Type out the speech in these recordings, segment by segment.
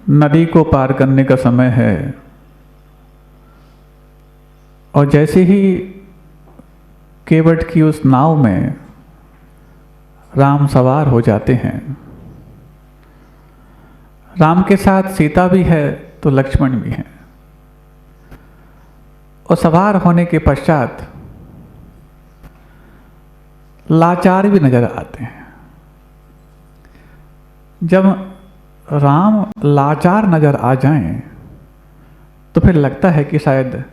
नदी को पार करने का समय है और जैसे ही केवट की उस नाव में राम सवार हो जाते हैं, राम के साथ सीता भी है तो लक्ष्मण भी है, और सवार होने के पश्चात लाचार भी नजर आते हैं। जब राम लाचार नजर आ जाएं तो फिर लगता है कि शायद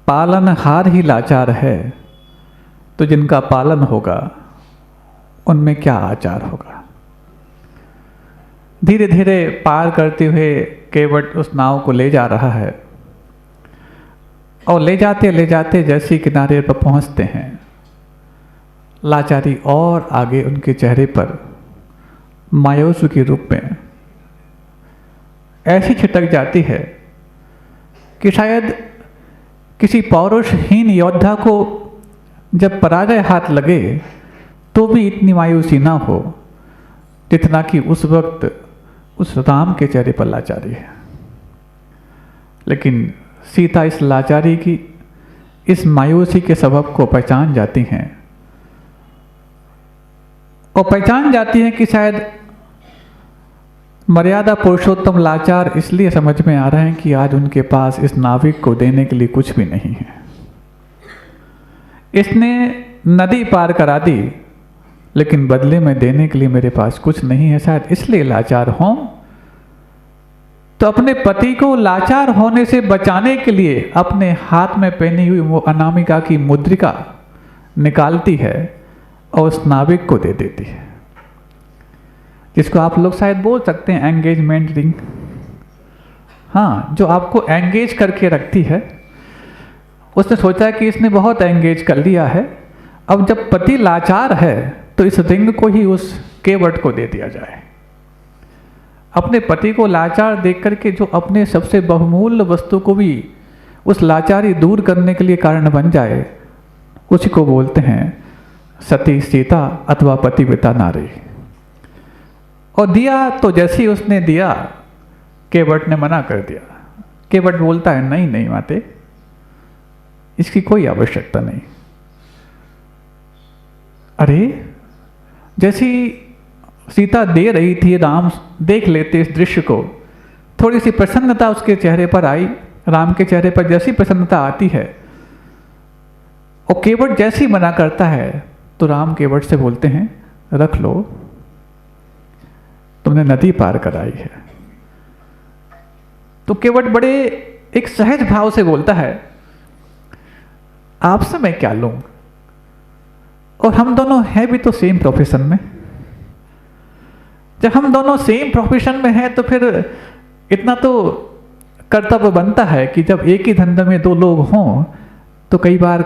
पालनहार ही लाचार है, तो जिनका पालन होगा उनमें क्या आचार होगा। धीरे धीरे पार करते हुए केवट उस नाव को ले जा रहा है और ले जाते जैसे किनारे पर पहुंचते हैं, लाचारी और आगे उनके चेहरे पर मायूसी के रूप में ऐसी छिटक जाती है कि शायद किसी पौरुषहीन योद्धा को जब पराजय हाथ लगे तो भी इतनी मायूसी ना हो जितना कि उस वक्त उस राम के चेहरे पर लाचारी है। लेकिन सीता इस लाचारी की, इस मायूसी के सबब को पहचान जाती हैं और पहचान जाती हैं कि शायद मर्यादा पुरुषोत्तम लाचार इसलिए समझ में आ रहे हैं कि आज उनके पास इस नाविक को देने के लिए कुछ भी नहीं है। इसने नदी पार करा दी लेकिन बदले में देने के लिए मेरे पास कुछ नहीं है, शायद इसलिए लाचार हों। तो अपने पति को लाचार होने से बचाने के लिए अपने हाथ में पहनी हुई वो अनामिका की मुद्रिका निकालती है और उस नाविक को दे देती है, जिसको आप लोग शायद बोल सकते हैं एंगेजमेंट रिंग। हाँ, जो आपको एंगेज करके रखती है। उसने सोचा कि इसने बहुत एंगेज कर लिया है, अब जब पति लाचार है तो इस रिंग को ही उस केवट को दे दिया जाए। अपने पति को लाचार देख करके जो अपने सबसे बहुमूल्य वस्तु को भी उस लाचारी दूर करने के लिए कारण बन जाए, उसी को बोलते हैं सती सीता अथवा पतिव्रता नारी। और दिया तो जैसे ही उसने दिया, केवट ने मना कर दिया। केवट बोलता है नहीं नहीं माते, इसकी कोई आवश्यकता नहीं। अरे जैसी सीता दे रही थी, राम देख लेते इस दृश्य को, थोड़ी सी प्रसन्नता उसके चेहरे पर आई। राम के चेहरे पर जैसी प्रसन्नता आती है और केवट जैसी मना करता है तो राम केवट से बोलते हैं रख लो, तुमने नदी पार कराई है। तो केवट बड़े एक सहज भाव से बोलता है आपसे मैं क्या लूं, और हम दोनों हैं भी तो सेम प्रोफेशन में। जब हम दोनों सेम प्रोफेशन में हैं तो फिर इतना तो कर्तव्य बनता है कि जब एक ही धंधे में दो लोग हों तो कई बार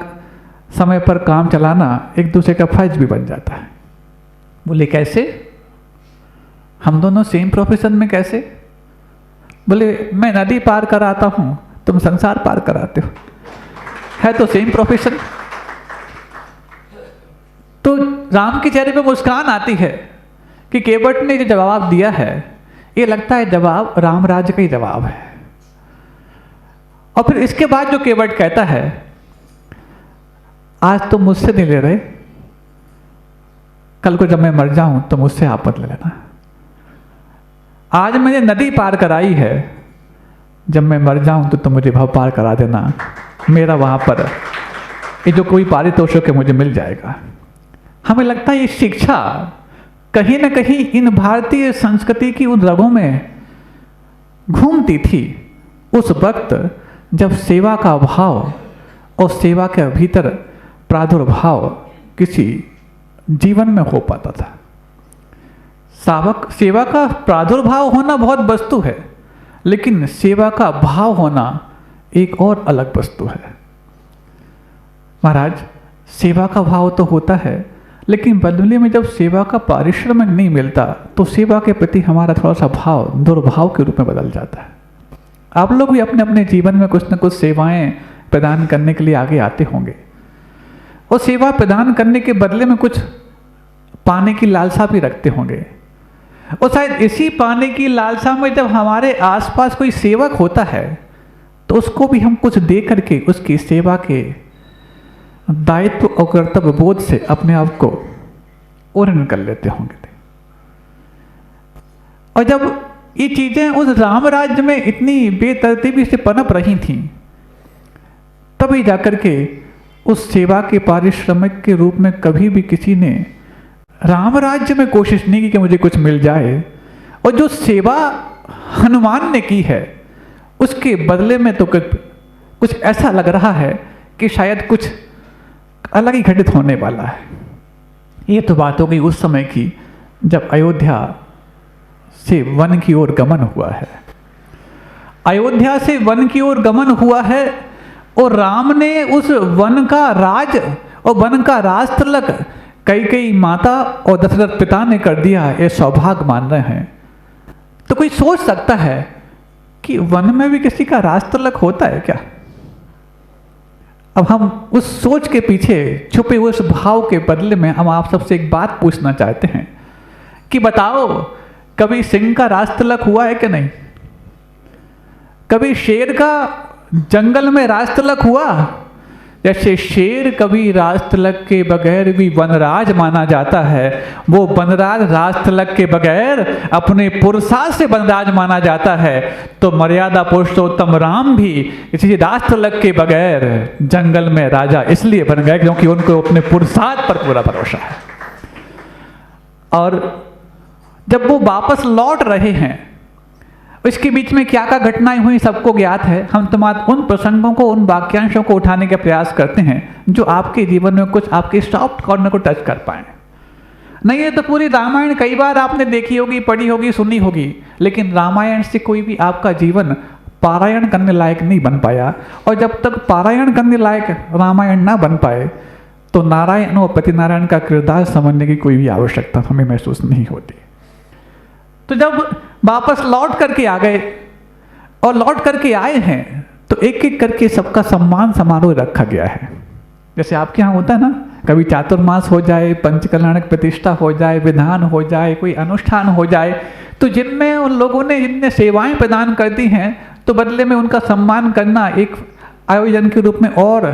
समय पर काम चलाना एक दूसरे का फर्ज भी बन जाता है। बोले कैसे, हम दोनों सेम प्रोफेशन में कैसे? बोले मैं नदी पार कराता हूं, तुम संसार पार कराते हो, है तो सेम प्रोफेशन। तो राम के चेहरे पे मुस्कान आती है कि केवट ने जो जवाब दिया है, ये लगता है जवाब रामराज का ही जवाब है। और फिर इसके बाद जो केवट कहता है आज तो मुझसे नहीं ले रहे, कल को जब मैं मर जाऊं तो मुझसे आप मत ले लेना। आज मैंने नदी पार कराई है, जब मैं मर जाऊं तो तुम मुझे भव पार करा देना, मेरा वहां पर ये जो कोई पारितोषिक है मुझे मिल जाएगा। हमें लगता है ये शिक्षा कहीं ना कहीं इन भारतीय संस्कृति की उन रगों में घूमती थी उस वक्त जब सेवा का भाव और सेवा के भीतर प्रादुर्भाव किसी जीवन में हो पाता था। सेवा का प्रादुर्भाव होना बहुत वस्तु है, लेकिन सेवा का भाव होना एक और अलग वस्तु है। महाराज, सेवा का भाव तो होता है, लेकिन बदले में जब सेवा का पारिश्रमिक नहीं मिलता तो सेवा के प्रति हमारा थोड़ा सा भाव दुर्भाव के रूप में बदल जाता है। आप लोग भी अपने अपने जीवन में कुछ न कुछ सेवाएं प्रदान करने के लिए आगे आते होंगे, और सेवा प्रदान करने के बदले में कुछ पाने की लालसा भी रखते होंगे। और शायद इसी पाने की लालसा में जब हमारे आसपास कोई सेवक होता है तो उसको भी हम कुछ दे करके उसकी सेवा के दायित्व और कर्तव्य बोध से अपने आप को ओरिएंट कर लेते होंगे। और जब ये चीजें उस राम राज्य में इतनी बेतरतीबी से पनप रही थीं, तभी जाकर के उस सेवा के पारिश्रमिक के रूप में कभी भी किसी ने राम राज्य में कोशिश नहीं की कि मुझे कुछ मिल जाए। और जो सेवा हनुमान ने की है उसके बदले में तो कुछ ऐसा लग रहा है कि शायद कुछ अलग ही घटित होने वाला है। ये तो बात हो गई उस समय की जब अयोध्या से वन की ओर गमन हुआ है। अयोध्या से वन की ओर गमन हुआ है और राम ने उस वन का राज और वन का राज तिलक कैकेयी माता और दशरथ पिता ने कर दिया, ये सौभाग्य मान रहे हैं। तो कोई सोच सकता है कि वन में भी किसी का राज तिलक होता है क्या? अब हम उस सोच के पीछे छुपे हुए उस भाव के बदले में हम आप सबसे एक बात पूछना चाहते हैं कि बताओ, कभी सिंह का राज तिलक हुआ है कि नहीं? कभी शेर का जंगल में राज तिलक हुआ? जैसे शेर कभी राज तिलक के बगैर भी वनराज माना जाता है, वो वनराज राज तिलक के बगैर अपने पुरुषार्थ से वनराज माना जाता है, तो मर्यादा पुरुषोत्तम राम भी इसी राज तिलक के बगैर जंगल में राजा इसलिए बन गए क्योंकि उनको अपने पुरुषार्थ पर पूरा भरोसा है। और जब वो वापस लौट रहे हैं, इसके बीच में क्या क्या घटनाएं हुई सबको ज्ञात है। हम तो मात्र उन प्रसंगों को, उन वाक्यांशों को उठाने का प्रयास करते हैं जो आपके जीवन में कुछ आपके सॉफ्ट कॉर्नर को टच कर पाए। नहीं है तो पूरी रामायण कई बार आपने देखी होगी, पढ़ी होगी, सुनी होगी, लेकिन रामायण से कोई भी आपका जीवन पारायण करने लायक नहीं बन पाया। और जब तक पारायण करने लायक रामायण ना बन पाए तो नारायण और पतिनारायण का किरदार समझने की कोई भी आवश्यकता हमें महसूस नहीं होती। तो जब वापस लौट करके आ गए और लौट करके आए हैं तो एक एक करके सबका सम्मान समारोह रखा गया है। जैसे आपके यहाँ होता है ना, कभी चातुर्मास हो जाए, पंचकल्याणक प्रतिष्ठा हो जाए, विधान हो जाए, कोई अनुष्ठान हो जाए, तो जिनमें उन लोगों ने जिनने सेवाएं प्रदान कर दी हैं तो बदले में उनका सम्मान करना एक आयोजन के रूप में और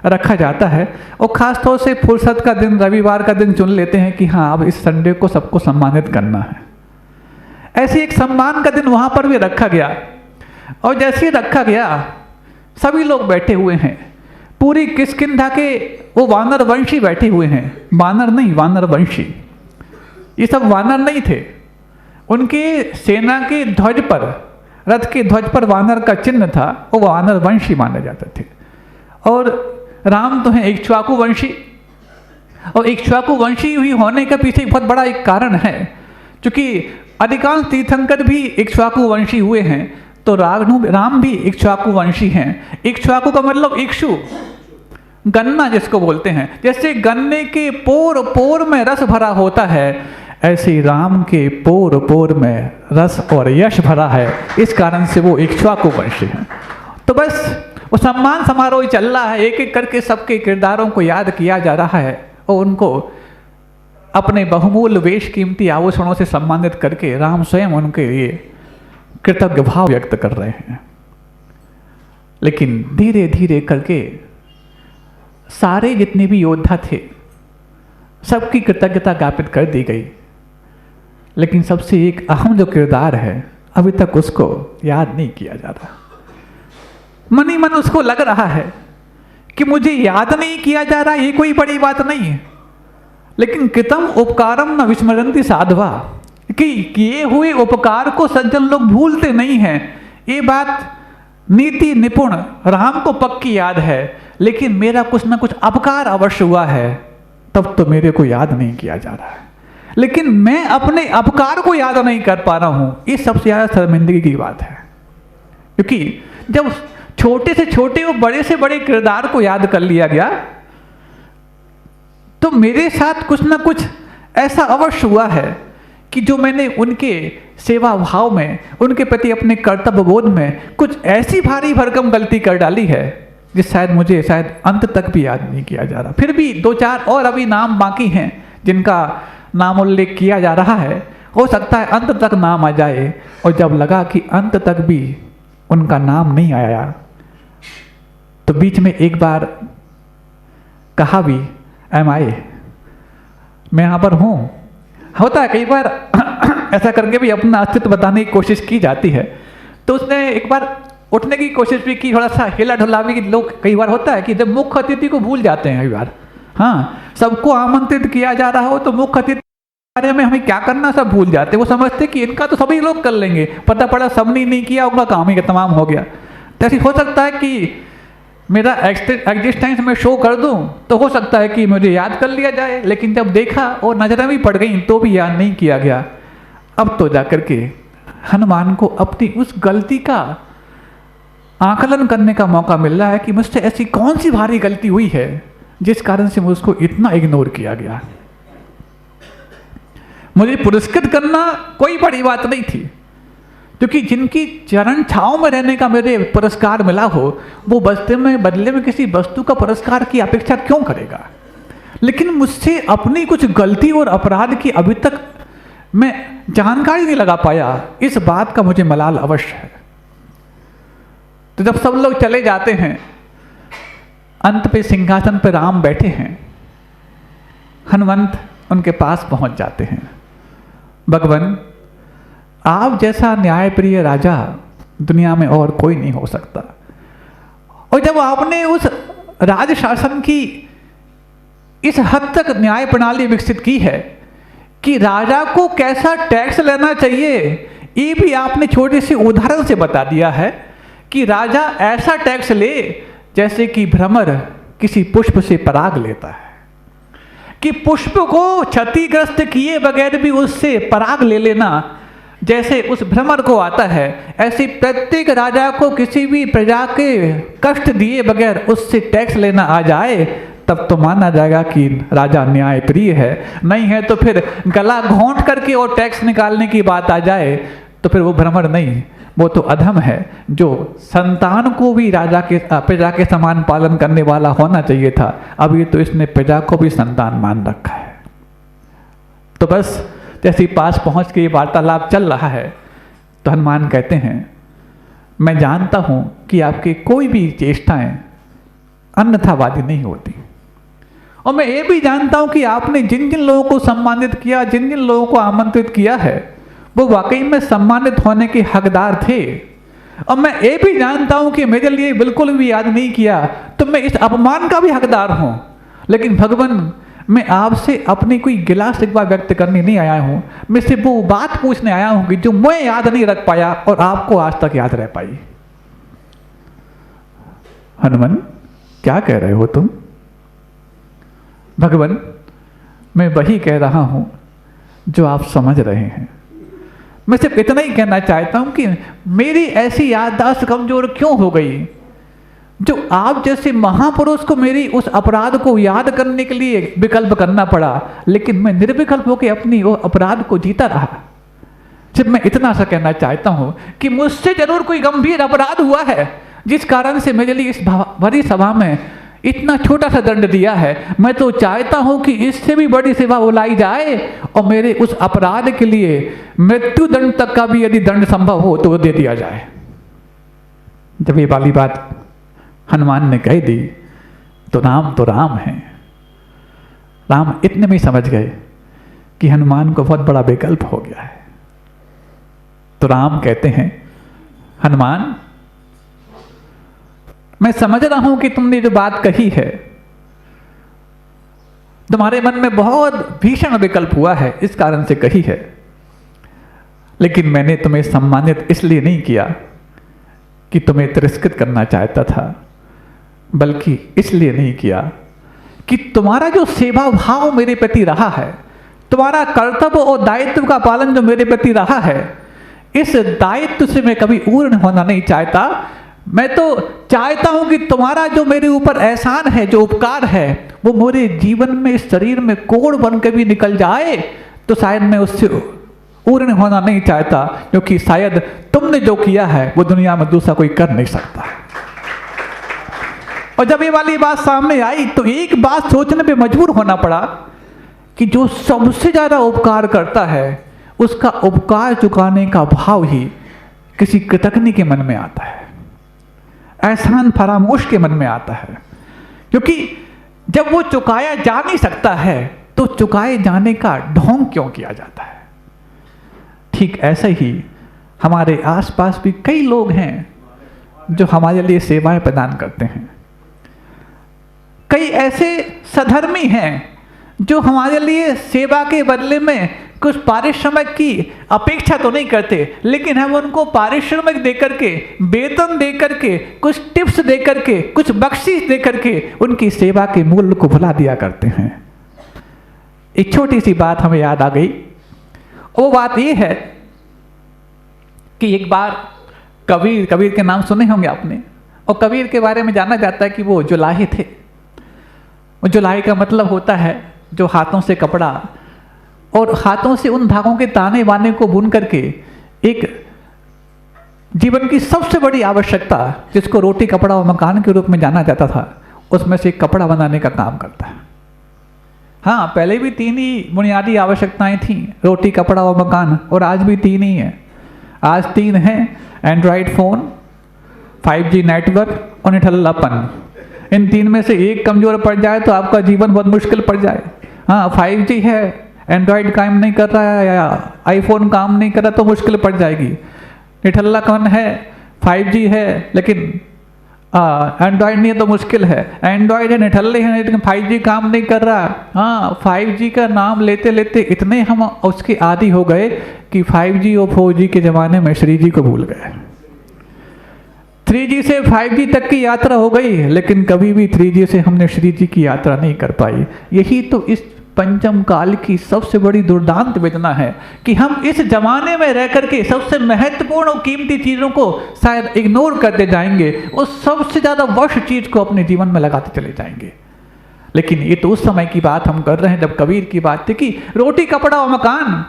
रखा जाता है। और ख़ासतौर से फुर्सत का दिन, रविवार का दिन चुन लेते हैं कि हाँ अब इस संडे को सबको सम्मानित करना है। ऐसे एक सम्मान का दिन वहाँ पर भी रखा गया। और जैसे ही रखा गया सभी लोग बैठे हुए हैं, पूरी किष्किंधा के वो वानर वंशी बैठे हुए हैं। वानर नहीं, वानर वंशी। ये सब वानर नहीं थे। उनके सेना के ध्वज पर, रथ के ध्वज पर वानर का चिन्ह था, वो वानर वंशी माने जाते थे। और राम तो हैं इक्ष्वाकु वंशी, और इक्ष्वाकु वंशी हुई होने के पीछे बहुत बड़ा एक कारण है, क्योंकि अधिकांश तीर्थंकर भी इक्ष्वाकु वंशी हुए हैं, तो राम भी इक्ष्वाकु वंशी हैं। इक्ष्वाकु का मतलब इक्षु, गन्ना जिसको बोलते हैं। जैसे गन्ने के पोर पोर में रस भरा होता है, ऐसे राम के पोर पोर में रस और यश भरा है, इस कारण से वो इक्ष्वाकु वंशी हैं। तो बस वो सम्मान समारोह चल रहा है, एक एक करके सबके किरदारों को याद किया जा रहा है और उनको अपने बहुमूल्य वेश कीमती आभूषणों से सम्मानित करके राम स्वयं उनके लिए कृतज्ञ भाव व्यक्त कर रहे हैं। लेकिन धीरे धीरे करके सारे जितने भी योद्धा थे सबकी कृतज्ञता ज्ञापित कर दी गई, लेकिन सबसे एक अहम जो किरदार है अभी तक उसको याद नहीं किया जा रहा। मन ही मन उसको लग रहा है कि मुझे याद नहीं किया जा रहा, ये कोई बड़ी बात नहीं है। लेकिन कृतम उपकारम न विस्मरन्ति साधवा, कि किए हुए उपकार को सज्जन लोग भूलते नहीं हैं। ये बात नीति निपुण राम को पक्की याद है, लेकिन मेरा कुछ ना कुछ अपकार अवश्य हुआ है, तब तो मेरे को याद नहीं किया जा रहा है। लेकिन मैं अपने अपकार को याद नहीं कर पा रहा हूं, ये सबसे ज्यादा शर्मिंदगी की बात है। क्योंकि जब छोटे से छोटे और बड़े से बड़े किरदार को याद कर लिया गया तो मेरे साथ कुछ ना कुछ ऐसा अवश्य हुआ है कि जो मैंने उनके सेवा भाव में, उनके प्रति अपने कर्तव्य बोध में कुछ ऐसी भारी भरकम गलती कर डाली है जिस मुझे अंत तक भी याद नहीं किया जा रहा। फिर भी दो चार और अभी नाम बाकी हैं जिनका नाम उल्लेख किया जा रहा है, हो सकता है अंत तक नाम आ जाए, और जब लगा कि अंत तक भी उनका नाम नहीं आया तो बीच में एक बार कहा भी, एम आई, मैं यहाँ पर हूँ। होता है कई बार ऐसा करके भी अपना अस्तित्व बताने की कोशिश की जाती है। तो उसने एक बार उठने की कोशिश भी की, थोड़ा सा हिला ढुला भी। लोग कई बार होता है कि जब मुख्य अतिथि को भूल जाते हैं कई बार, हाँ, सबको आमंत्रित किया जा रहा हो तो मुख्य अतिथि बारे में हमें क्या करना सब भूल जाते। वो समझते कि इनका तो सभी लोग कर लेंगे, पता पड़ा सबने नहीं किया, उनका काम ही तमाम हो गया। तो ऐसी हो सकता है कि मेरा एग्जिस्टेंस में शो कर दूं तो हो सकता है कि मुझे याद कर लिया जाए, लेकिन जब देखा और नजरें भी पड़ गई तो भी याद नहीं किया गया। अब तो जाकर के हनुमान को अपनी उस गलती का आकलन करने का मौका मिल रहा है कि मुझसे ऐसी कौन सी भारी गलती हुई है जिस कारण से मुझको इतना इग्नोर किया गया। मुझे पुरस्कृत करना कोई बड़ी बात नहीं थी, क्योंकि जिनकी चरण छांव में रहने का मेरे पुरस्कार मिला हो वो बदले में किसी वस्तु का पुरस्कार की अपेक्षा क्यों करेगा। लेकिन मुझसे अपनी कुछ गलती और अपराध की अभी तक मैं जानकारी नहीं लगा पाया, इस बात का मुझे मलाल अवश्य है। तो जब सब लोग चले जाते हैं, अंत पे सिंहासन पे राम बैठे हैं, हनुमंत उनके पास पहुंच जाते हैं। भगवान, आप जैसा न्यायप्रिय राजा दुनिया में और कोई नहीं हो सकता। और जब आपने उस राज शासन की इस हद तक न्याय प्रणाली विकसित की है कि राजा को कैसा टैक्स लेना चाहिए, ये भी आपने छोटे से उदाहरण से बता दिया है कि राजा ऐसा टैक्स ले जैसे कि भ्रमर किसी पुष्प से पराग लेता है, कि पुष्प को क्षतिग्रस्त किए बगैर भी उससे पराग ले लेना जैसे उस भ्रमर को आता है, ऐसे प्रत्येक राजा को किसी भी प्रजा के कष्ट दिए बगैर उससे टैक्स लेना आ जाए तब तो माना जाएगा कि राजा न्यायप्रिय है। नहीं है तो फिर गला घोंट करके और टैक्स निकालने की बात आ जाए तो फिर वो भ्रमर नहीं, वो तो अधम है जो संतान को भी प्रजा के समान पालन करने वाला होना चाहिए था। अब ये तो इसने प्रजा को भी संतान मान रखा है। तो बस जैसे पास पहुंच के ये वार्तालाप चल रहा है तो हनुमान कहते हैं, मैं जानता हूं कि आपकी कोई भी चेष्टाएं अन्यथावादी नहीं होती, और मैं ये भी जानता हूं कि आपने जिन जिन लोगों को सम्मानित किया, जिन जिन लोगों को आमंत्रित किया है, वो वाकई में सम्मानित होने के हकदार थे। और मैं ये भी जानता हूं कि मेरे लिए बिल्कुल भी याद नहीं किया तो मैं इस अपमान का भी हकदार हूं। लेकिन भगवान, मैं आपसे अपनी कोई गिला शिकवा व्यक्त करने नहीं आया हूं, मैं सिर्फ वो बात पूछने आया हूं कि जो मैं याद नहीं रख पाया और आपको आज तक याद रह पाई। हनुमान, क्या कह रहे हो तुम? भगवान, मैं वही कह रहा हूं जो आप समझ रहे हैं। मैं सिर्फ इतना ही कहना चाहता हूं कि मेरी ऐसी याददाश्त कमजोर क्यों हो गई जो आप जैसे महापुरुष को मेरी उस अपराध को याद करने के लिए विकल्प करना पड़ा, लेकिन मैं निर्विकल्प होकर अपनी वो अपराध को जीता रहा। सिर्फ मैं इतना सा कहना चाहता हूं कि मुझसे जरूर कोई गंभीर अपराध हुआ है जिस कारण से मेरे लिए इस भरी सभा में इतना छोटा सा दंड दिया है। मैं तो चाहता हूं कि इससे भी बड़ी सेवा बुलाई जाए और मेरे उस अपराध के लिए मृत्यु दंड तक का भी यदि दंड संभव हो तो दे दिया जाए। जब ये वाली बात हनुमान ने कह दी तो राम है। राम इतने में समझ गए कि हनुमान को बहुत बड़ा विकल्प हो गया है। तो राम कहते हैं, हनुमान, मैं समझ रहा हूं कि तुमने जो बात कही है तुम्हारे मन में बहुत भीषण विकल्प हुआ है, इस कारण से कही है। लेकिन मैंने तुम्हें सम्मानित इसलिए नहीं किया कि तुम्हें तिरस्कृत करना चाहता था, बल्कि इसलिए नहीं किया कि तुम्हारा जो सेवा भाव मेरे प्रति रहा है, तुम्हारा कर्तव्य और दायित्व का पालन जो मेरे प्रति रहा है, इस दायित्व से मैं कभी ऊर्ण होना नहीं चाहता। मैं तो चाहता हूं कि तुम्हारा जो मेरे ऊपर एहसान है, जो उपकार है, वो मेरे जीवन में, इस शरीर में कोड़ बन के भी निकल जाए तो शायद मैं उससे ऊर्ण होना नहीं चाहता, क्योंकि शायद तुमने जो किया है वो दुनिया में दूसरा कोई कर नहीं सकता। और जब ये वाली बात सामने आई तो एक बात सोचने पे मजबूर होना पड़ा कि जो सबसे ज्यादा उपकार करता है उसका उपकार चुकाने का भाव ही किसी कृतज्ञ के मन में आता है, एहसान फरामोश के मन में आता है। क्योंकि जब वो चुकाया जा नहीं सकता है तो चुकाए जाने का ढोंग क्यों किया जाता है। ठीक ऐसा ही हमारे आसपास भी कई लोग हैं जो हमारे लिए सेवाएं प्रदान करते हैं। कई ऐसे सधर्मी हैं जो हमारे लिए सेवा के बदले में कुछ पारिश्रमिक की अपेक्षा तो नहीं करते, लेकिन हम उनको पारिश्रमिक देकर के, वेतन देकर के, कुछ टिप्स देकर के, कुछ बख्शीश देकर के उनकी सेवा के मूल्य को भुला दिया करते हैं। एक छोटी सी बात हमें याद आ गई। वो बात ये है कि एक बार कबीर के नाम सुने होंगे आपने, और कबीर के बारे में जाना जाता है कि वो जुलाही थे। वो जुलाही का मतलब होता है जो हाथों से कपड़ा और हाथों से उन धागों के ताने बाने को बुन करके एक जीवन की सबसे बड़ी आवश्यकता, जिसको रोटी कपड़ा और मकान के रूप में जाना जाता था, उसमें से एक कपड़ा बनाने का काम करता है। हाँ, पहले भी 3 ही बुनियादी आवश्यकताएं थीं, रोटी कपड़ा और मकान, और आज भी 3 ही है। आज 3 हैं, एंड्रॉयड फ़ोन, 5G नेटवर्क और निठल्लापन। इन 3 में से एक कमज़ोर पड़ जाए तो आपका जीवन बहुत मुश्किल पड़ जाए। हाँ, 5G है, एंड्रॉयड काम नहीं कर रहा है या आईफोन काम नहीं कर रहा तो मुश्किल पड़ जाएगी। निठल्लापन है, 5G है लेकिन एंड्रॉयड नहीं है तो मुश्किल है। एंड्रॉयड है, निठल्ले हैं, लेकिन 5G काम नहीं कर रहा। हाँ, 5G का नाम लेते लेते इतने हम उसके आदी हो गए कि 5G और 4G के ज़माने में श्री जी को भूल गए। 3G से 5G तक की यात्रा हो गई, लेकिन कभी भी 3G से हमने श्री जी की यात्रा नहीं कर पाई। यही तो इस पंचम काल की सबसे बड़ी दुर्दांत वेदना है कि हम इस जमाने में रह करके सबसे महत्वपूर्ण और कीमती चीज़ों को शायद इग्नोर करते जाएंगे और सबसे ज़्यादा वर्ष चीज़ को अपने जीवन में लगाते चले जाएंगे। लेकिन ये तो उस समय की बात हम कर रहे हैं जब कबीर की बात थी कि रोटी कपड़ा और मकान।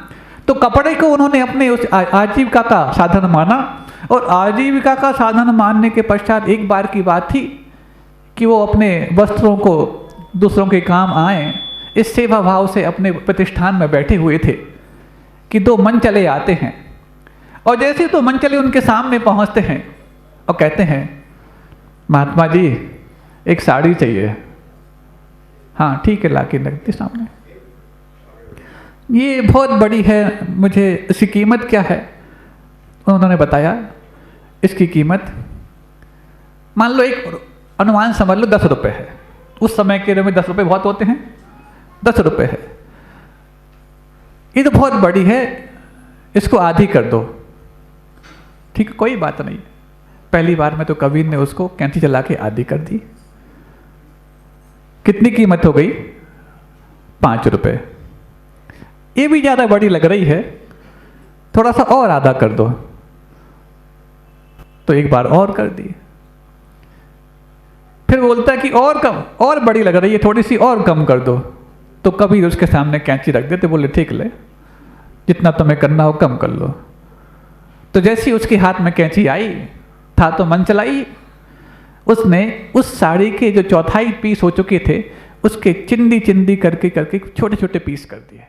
तो कपड़े को उन्होंने अपने उस आजीविका का साधन माना, और आजीविका का साधन मानने के पश्चात एक बार की बात थी कि वो अपने वस्त्रों को दूसरों के काम आए, इस सेवा भाव से अपने प्रतिष्ठान में बैठे हुए थे कि 2 मनचले आते हैं। और जैसे तो मनचले उनके सामने पहुंचते हैं और कहते हैं, महात्मा जी एक साड़ी चाहिए। हाँ ठीक है, लाके रखते सामने। ये बहुत बड़ी है, मुझे इसकी कीमत क्या है? उन्होंने बताया इसकी कीमत मान लो, एक अनुमान समझ लो 10 रुपये है। उस समय के में 10 रुपये बहुत होते हैं, 10 रुपये है। ये तो बहुत बड़ी है, इसको आधी कर दो। ठीक है, कोई बात नहीं। पहली बार में तो कबीर ने उसको कैंची चला के आधी कर दी। कितनी कीमत हो गई? 5 रुपये। ये भी ज़्यादा बड़ी लग रही है, थोड़ा सा और आधा कर दो। तो एक बार और कर दी। फिर बोलता है कि और कम, और बड़ी लग रही है, थोड़ी सी और कम कर दो। तो कबीर उसके सामने कैंची रख देते, बोले ठीक ले, जितना तुम्हें करना हो कम कर लो। तो जैसे ही उसके हाथ में कैंची आई, था तो मन चलाई, उसने उस साड़ी के जो 1/4 पीस हो चुके थे उसके चिंदी चिंदी करके करके छोटे छोटे पीस कर दिए।